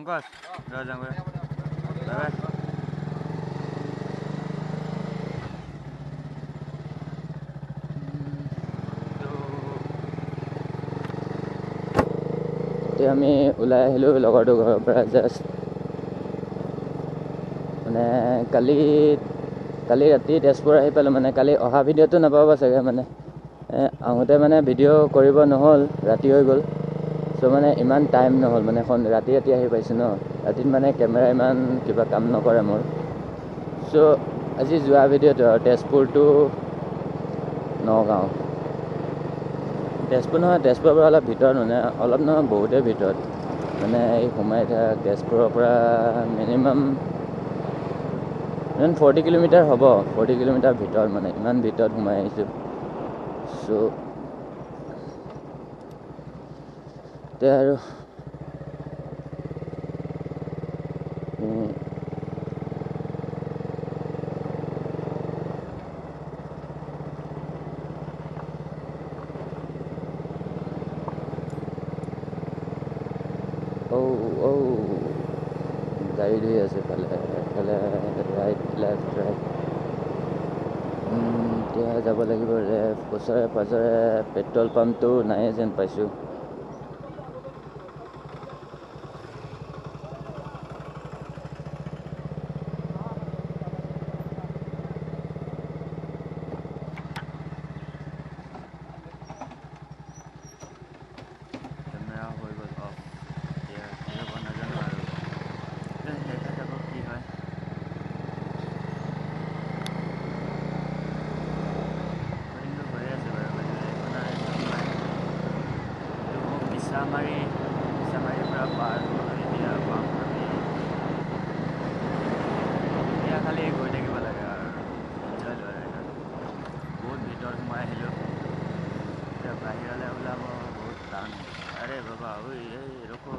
পংকজ যাওঁগৈ bye bye এতিয়া আমি ওলাই আহিলোঁ লগৰটো ঘৰৰ পৰা জাষ্ট মানে কালি ৰাতি তেজপুৰ আহি পালোঁ মানে কালি অহা ভিডিঅ'টো নাপাব চাগে মানে আহোঁতে মানে ভিডিঅ' কৰিব নহ'ল ৰাতি হৈ গ'ল চ' মানে ইমান টাইম নহ'ল মানে ৰাতি আহি পাইছোঁ ন ৰাতিত মানে কেমেৰা ইমান কিবা কাম নকৰে মোৰ চ' আজি যোৱা ভিডিঅ'টো আৰু তেজপুৰ টু নগাঁও তেজপুৰ নহয় তেজপুৰৰ পৰা অলপ ভিতৰত মানে অলপ নহয় বহুতেই ভিতৰত মানে এই সোমাই থকা তেজপুৰৰ পৰা মিনিমাম 40 কিলোমিটাৰ হ'ব 40 কিলোমিটাৰ ভিতৰত মানে ইমান ভিতৰত সোমাই আহিছোঁ চ' এতিয়া আৰু গাড়ী ধুই আছে এফালে ৰাইট লেফ্ট ৰাইট এতিয়া যাব লাগিব ওচৰে পাঁজৰে পেট্ৰল পাম্পটো নাই যেন পাইছোঁ কেমেৰা হৈ গ'ল অফ এতিয়া কি হ'ব নাজানো আৰু দেখা যাব কি হয় ৰেকৰ্ডিংটো হৈয়ে আছে বাৰু একো নাই এইটো মোক মিছামাৰীৰ পৰা পাৰ হৈ এতিয়া পাম আমি এতিয়া খালি গৈ থাকিব লাগে আৰু এনজয় লোৱা ৰাইডত বহুত ভিতৰত সোমাই আহিলোঁ এতিয়া বাহিৰলৈ ওলাব বহুত টান আৰে বাবা ঐ এই ৰখো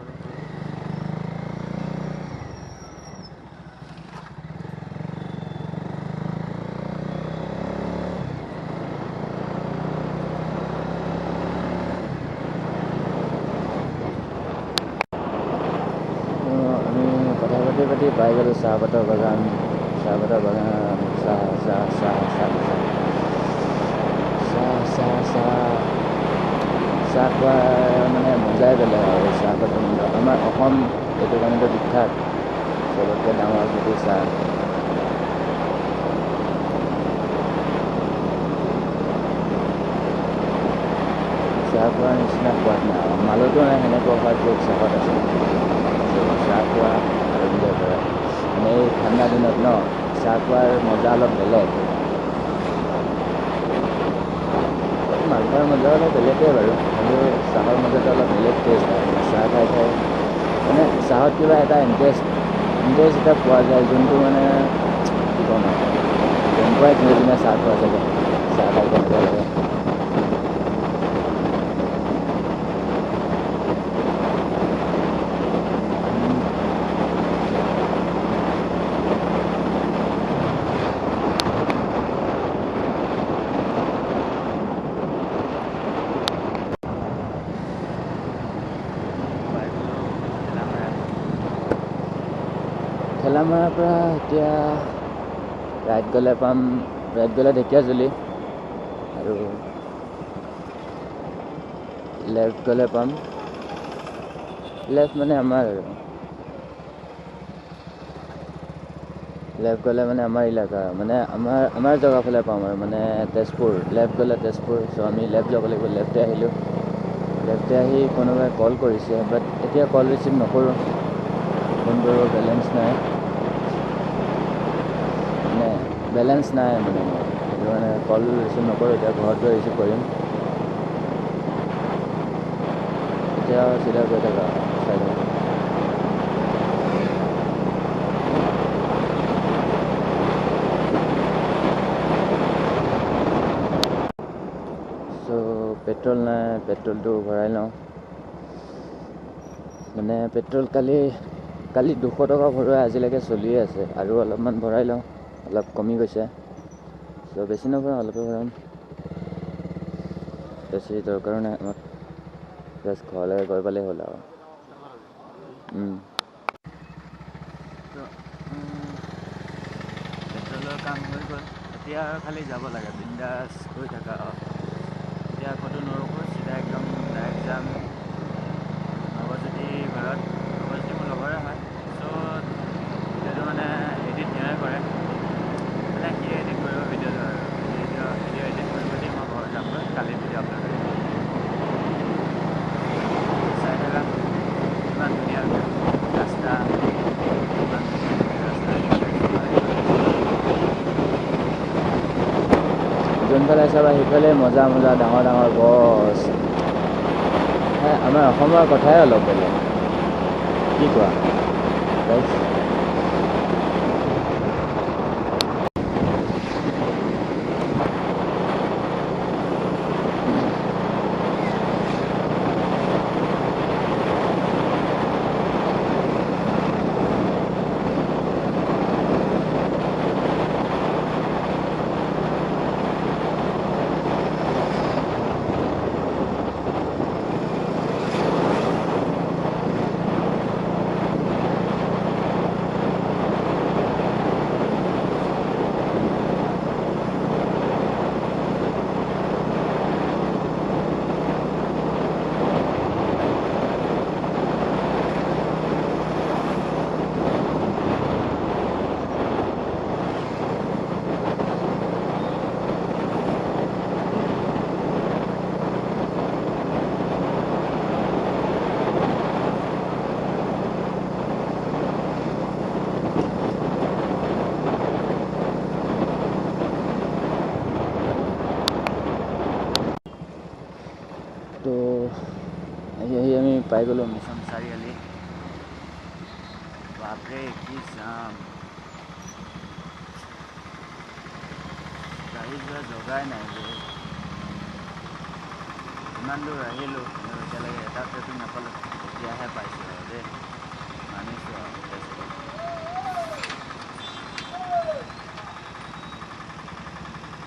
পাতি পাই গ'লোঁ চাহপাতৰ বাগান চাহ খোৱা মানে মজাই বেলেগ আৰু চাহপাতৰ আমাৰ অসম এইটো কাৰণেতো বিখ্যাত চবতকৈ ডাঙৰ খেতি চাহ খোৱাৰ নিচিনা সোৱাদ নাই মালতো নাই সেনেকুৱা সোৱাদ য'ত চাহত আছে চাহ খোৱা আৰম্ভ কৰে মানে এই ঠাণ্ডা দিনত ন চাহ খোৱাৰ মজা অলপ বেলেগ মালপোৱাৰ মজা অলপ বেলেগেই বাৰু কিন্তু চাহৰ মজাটো অলপ বেলেগ টেষ্ট হয় চাহ খাই মানে চাহত কিবা এটা ইণ্টাৰেষ্ট এটা পোৱা যায় যোনটো মানে কি ক'ম আৰু গম পোৱাই ধুই পিনে চাহ খোৱা চাগে চাহ খাই কেনেকুৱা লাগে ঠেলামৰাৰ পৰা এতিয়া ৰাইট গ'লে ঢেকীয়াজুলি আৰু লেফ্ট গ'লে পাম লেফ্ট মানে আমাৰ আমাৰ এলেকা মানে আমাৰ জেগাৰ ফালে পাম আৰু মানে তেজপুৰ লেফ্ট গ'লে তেজপুৰ চ' আমি লেফ্ট যাব লাগিব লেফ্টে আহিলোঁ লেফ্টে আহি কোনোবাই কল কৰিছে বাট এতিয়া কল ৰিচিভ নকৰোঁ ফোনটো বেলেঞ্চ নাই মানে মোৰ সেইটো মানে কল ৰিচিভ নকৰোঁ এতিয়া ঘৰত গৈ ৰিচিভ কৰিম এতিয়া চিধা গৈ থাকা চাই থাকা পেট্ৰল নাই পেট্ৰলটো ভৰাই লওঁ মানে পেট্ৰল কালি 200 টকা ভৰোৱা আজিলৈকে চলিয়ে আছে আৰু অলপমান ভৰাই লওঁ অলপ কমি গৈছে চ' বেছি নভৰাওঁ অলপে ভৰাম বেছি দৰকাৰো নাই আমাক জাষ্ট ঘৰলৈ গৈ পালেই হ'ল আৰু কাম হৈ গ'ল এতিয়া খালি যাব লাগে বিন্দাছ গৈ থাকা এতিয়া ক'তো নৰখোঁ চিধা একদম ডাইৰেক্ট যাম নৱজ্যোতি ঘৰত নৱজ্যোতি মোৰ লগৰে হয় চ' ভিডিঅ'টো মানে এডিট সিয়ে কৰে মানে সিয়ে এডিট কৰিব ভিডিঅ'টো আৰু ভিডিঅ' এডিট কৰিব দি মই ঘৰ যামগৈ কালি ভিডিঅ' আপলোড কৰিম চাই থাকা ইমান ধুনীয়া ৰাস্তা ইমান ধুনীয়া ৰাস্তা যোনফালে চাবা সেইফালে মজা মজা ডাঙৰ ডাঙৰ গছ আমাৰ অসমৰ কথাই অলপ বেলেগ কি কোৱা গাইছ তো আহি আমি পাই গ'লোঁ মিছন চাৰিআলি বাপৰে কি যাম গাড়ী যোৱা জগাই নাই যে ইমান দূৰ আহিলোঁ কিন্তু এতিয়ালৈকে এটা ট্ৰেফিক নাপালোঁ এতিয়াহে পাইছোঁ আৰু দেই মানিছোঁ আৰু তেজপুৰ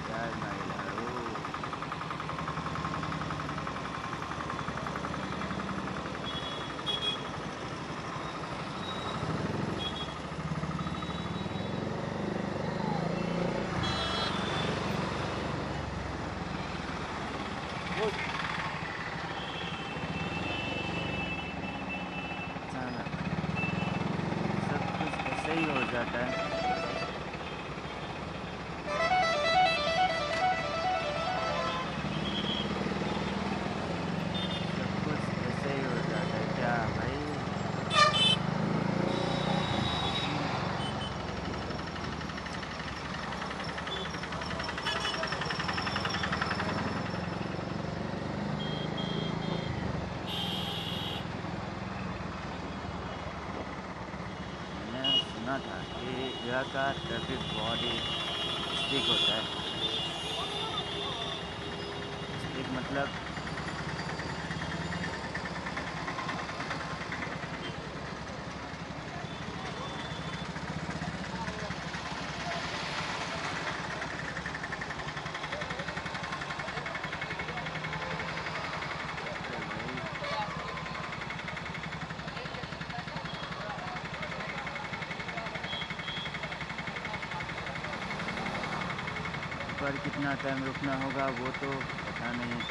ইয়াৰ মাৰিলে আৰু सब कुछ ऐसे ही हो जाता है सब कुछ ऐसे ही हो जाता है क्या भाई सुना था कि यहाँ का ट्रैफिक बहुत ही स्ट्रिक्ट होता है स्ट्रिक्ट मतलब पर कितना टाइम रुकना होगा वो तो पता नहीं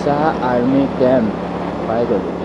মজah আৰ্মি কেম্প পাই গ'লোঁ